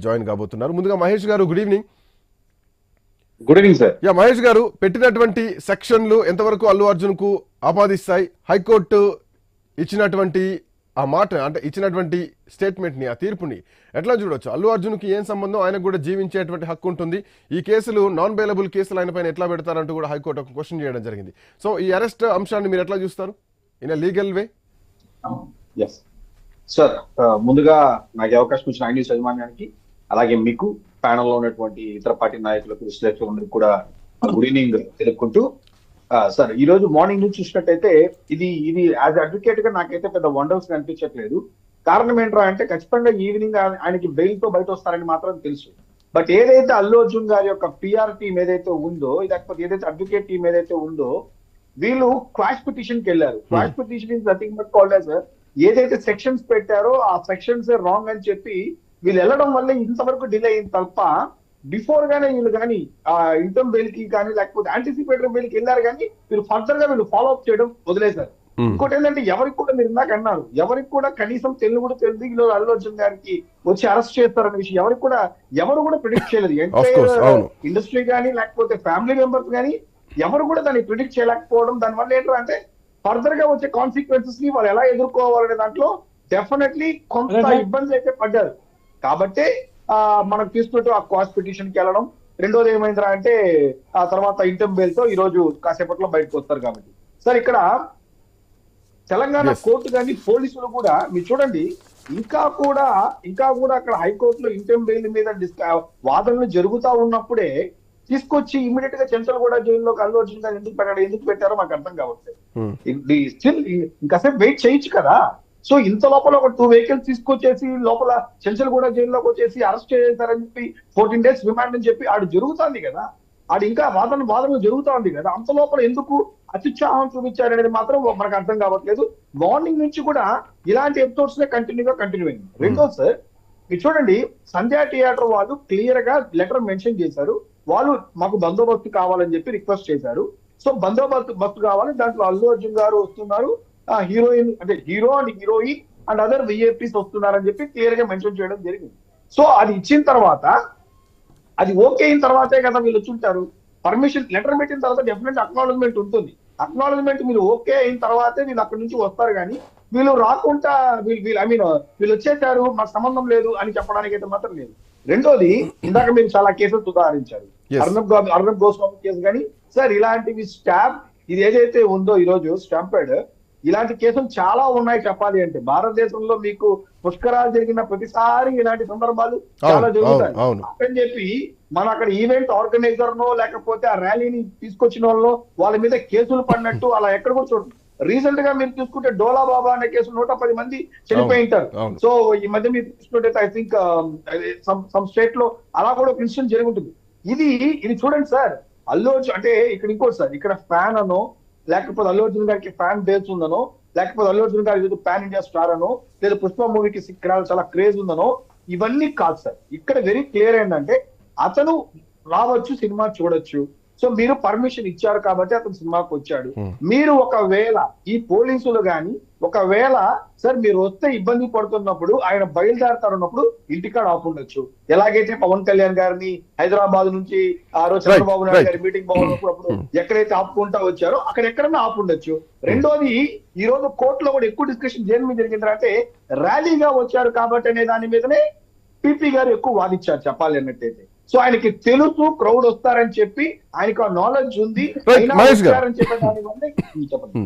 Join కాబోతున్నారు. ముందుగా మహేష్ గారు good evening. Good evening sir. Mahesh గారు, పెట్టినటువంటి సెక్షన్లు ఎంతవరకు అల్లు అర్జున్ కు ఆపాదిస్తాయి? హైకోర్టు ఇచ్చినటువంటి ఆ మాట, అంటే ఇచ్చినటువంటి స్టేట్మెంట్ ని, ఆ తీర్పుని ఎట్లా చూడొచ్చు? అల్లు అర్జున్ కి ఏం సంబంధం? ఆయనకు కూడా జీవించేటువంటి హక్కు ఉంటుంది. ఈ కేసులు నాన్ బెయిలబుల్ కేసులు ఆయన పైన ఎట్లా పెడతారంటూ కూడా హైకోర్టు ఒక క్వశ్చన్ చేయడం జరిగింది. సో ఈ అరెస్ట్ అంశాన్ని మీరు ఎట్లా చూస్తారు ఇన్ లీగల్ వే? సార్, ముందుగా నాకు అవకాశం ఇచ్చిన ఐ న్యూస్ యాజమాన్యానికి, అలాగే మీకు ప్యానల్ లో ఉన్నటువంటి ఇతర పార్టీ నాయకులకు, విశ్లేషకులందరికీ కూడా గుడ్ ఈవినింగ్ తెలుపుకుంటూ, సార్ ఈ రోజు మార్నింగ్ నుంచి చూసినట్టయితే ఇది యాజ్ అడ్వకేట్ గా నాకైతే పెద్ద వండర్స్ అనిపించట్లేదు. కారణం ఏంట్రా అంటే, ఖచ్చితంగా ఈవినింగ్ ఆయనకి బెయిల్ తో బయట వస్తారని మాత్రం తెలుసు. బట్ ఏదైతే అల్లు అర్జున్ గారి యొక్క పిఆర్ టీం ఏదైతే ఉందో, లేకపోతే ఏదైతే అడ్వకేట్ టీం ఏదైతే ఉందో, వీళ్ళు క్వాష్ పిటిషన్ కి వెళ్ళారు. Quash petition is nothing but called as ఏదైతే సెక్షన్స్ పెట్టారో ఆ సెక్షన్స్ రాంగ్ అని చెప్పి వీళ్ళు వెళ్ళడం వల్ల ఇంతవరకు డిలే అయింది తప్ప, బిఫోర్ గానే వీళ్ళు కానీ ఆ ఇంటర్మ్ బెయిల్ కి కానీ లేకపోతే యాంటిసిపేటరీ బెయిల్ కి వెళ్ళారు, కానీ వీళ్ళు ఫర్దర్ గా వీళ్ళు ఫాలో అప్ చేయడం వదిలేశారు. ఇంకోటి ఏంటంటే, ఎవరికి కూడా మీరు ఇందాక అన్నారు, ఎవరికి కూడా కనీసం తెలుగు కూడా తెలియదు ఈ రోజు అల్లు అర్జున్ గారికి వచ్చి అరెస్ట్ చేస్తారనే విషయం ఎవరు కూడా ప్రిడిక్ట్ చేయలేదు. ఎంటైర్ ఇండస్ట్రీ కానీ లేకపోతే ఫ్యామిలీ మెంబర్స్ కానీ ఎవరు కూడా దాన్ని ప్రిడిక్ట్ చేయలేకపోవడం, దానివల్ల ఏంటంటే ఫర్దర్ గా వచ్చే కాన్సిక్వెన్సెస్ ని వాళ్ళు ఎలా ఎదుర్కోవాలనే దాంట్లో డెఫినెట్లీ కొంత ఇబ్బంది అయితే పడ్డారు. కాబట్టి మనం తీసుకుంటూ ఆ క్వాష్ పిటిషన్ కి వెళ్ళడం. రెండోది ఏమైందిరా అంటే, ఆ తర్వాత ఇంటర్మ్ బెయిల్ తో ఈ రోజు కాసేపట్లో బయటకు వస్తారు. కాబట్టి సార్, ఇక్కడ తెలంగాణ కోర్టు కానీ పోలీసులు కూడా మీరు చూడండి, ఇంకా కూడా అక్కడ హైకోర్టులో ఇంటర్మ్ బెయిల్ మీద వాదనలు జరుగుతా ఉన్నప్పుడే తీసుకొచ్చి ఇమీడియట్ గా చెంచల్గూడ జైల్లోకి అల్లు అర్జున్ గారు ఎందుకు పెట్టారో మాకు అర్థం కావట్లేదు. స్టిల్ ఇంకాసేపు వెయిట్ చేయొచ్చు కదా. సో ఇంత లోపల ఒక 2 వెహికల్స్ తీసుకొచ్చేసి లోపల చెంచల్గూడ జైల్లోకి వచ్చేసి అరెస్ట్ చేశారని చెప్పి 14 days రిమాండ్ అని చెప్పి ఆడు జరుగుతుంది కదా, ఆడు ఇంకా వాదనలు జరుగుతా ఉంది కదా, అంత లోపల ఎందుకు అత్యుత్సాహం చూపించారనేది మాత్రం మనకు అర్థం కావట్లేదు. మార్నింగ్ నుంచి కూడా ఇలాంటి ఎపిసోడ్స్ కంటిన్యూ అయింది. రెండోది సార్, మీరు చూడండి, సంధ్యా థియేటర్ వాళ్ళు క్లియర్ గా లెటర్ మెన్షన్ చేశారు. వాళ్ళు మాకు బందోబస్తు కావాలని చెప్పి రిక్వెస్ట్ చేశారు. సో బందోబస్తు కావాలి, దాంట్లో అల్లు అర్జున్ గారు వస్తున్నారు, హీరోయిన్ అంటే hero and heroine and other VIPs వస్తున్నారని చెప్పి క్లియర్ గా మెన్షన్ చేయడం జరిగింది. సో అది ఇచ్చిన తర్వాత, అది ఓకే అయిన తర్వాతే కదా వీళ్ళు వచ్చుంటారు. పర్మిషన్ లెటర్ పెట్టిన తర్వాత డెఫినెట్ అక్నాలజ్మెంట్ ఉంటుంది. అక్నాలజ్మెంట్ మీరు ఓకే అయిన తర్వాతే వీళ్ళు అక్కడి నుంచి వస్తారు. కానీ వీళ్ళు రాకుండా వీళ్ళు వచ్చేసారు మాకు సంబంధం లేదు అని చెప్పడానికి అయితే మాత్రం లేదు. రెండోది, ఇందాక మీరు చాలా కేసులు ఉదాహరించారు, అర్నబ్ గోస్వామి కేసు. కానీ సార్, ఇలాంటివి ఇది ఏదైతే ఉందో ఈ రోజు స్టాంపెడ్, ఇలాంటి కేసులు చాలా ఉన్నాయి. చెప్పాలి అంటే భారతదేశంలో మీకు పుష్కరాలు జరిగిన ప్రతిసారి ఇలాంటి సందర్భాలు చాలా జరుగుతాయి. అని చెప్పి మనం అక్కడ ఈవెంట్ ఆర్గనైజర్ నో లేకపోతే ఆ ర్యాలీని తీసుకొచ్చిన వాళ్ళ మీద కేసులు పడినట్టు అలా ఎక్కడ కూడా చూడండి. రీసెంట్ గా మీరు చూసుకుంటే డోలా బాబా అనే కేసు 110 మంది చనిపోయి ఉంటారు. సో ఈ మధ్య మీరు చూసుకుంటే ఐ థింక్ సమ్ స్టేట్ లో అలా కూడా ఒక ఇన్సిడెంట్ జరుగుతుంది. ఇది చూడండి సార్, అల్లు అర్జున్ అంటే ఇక్కడ ఇంకోటి సార్, ఇక్కడ ఫ్యాన్ అనో లేకపోతే అల్లు అర్జున్ గారికి ఫ్యాన్ బేస్ ఉందనో లేకపోతే అల్లు అర్జున్ గారికి పాన్ ఇండియా స్టార్ అనో లేదా పుష్ప మూవీకి చాలా క్రేజ్ ఉందనో ఇవన్నీ కాదు సార్. ఇక్కడ వెరీ క్లియర్ ఏంటంటే, అతను రావచ్చు, సినిమా చూడొచ్చు. సో మీరు పర్మిషన్ ఇచ్చారు కాబట్టి అతను సినిమాకి వచ్చాడు. మీరు ఒకవేళ ఈ పోలీసులు గాని ఒకవేళ సార్ మీరు వస్తే ఇబ్బంది పడుతున్నప్పుడు, ఆయన బయలుదేరతారున్నప్పుడు ఇంటికాడ ఆపుండొచ్చు. ఎలాగైతే పవన్ కళ్యాణ్ గారిని హైదరాబాద్ నుంచి ఆ రోజు చంద్రబాబు నాయుడు గారి మీటింగ్ బాగున్నప్పుడు ఎక్కడైతే ఆపుకుంటా వచ్చారో అక్కడ ఎక్కడన్నా ఆపుండొచ్చు. రెండోది, ఈ రోజు కోర్టులో కూడా ఎక్కువ డిస్కషన్ దేని మీద జరిగిందంటే, ర్యాలీగా వచ్చారు కాబట్టి అనే దాని మీదనే పిపి గారు ఎక్కువ వాదించారు చెప్పాలి అన్నట్టయితే. సో ఆయనకి తెలుసు క్రౌడ్ వస్తారని చెప్పి, ఆయనకు నాలెడ్జ్ ఉంది. చెప్పండి.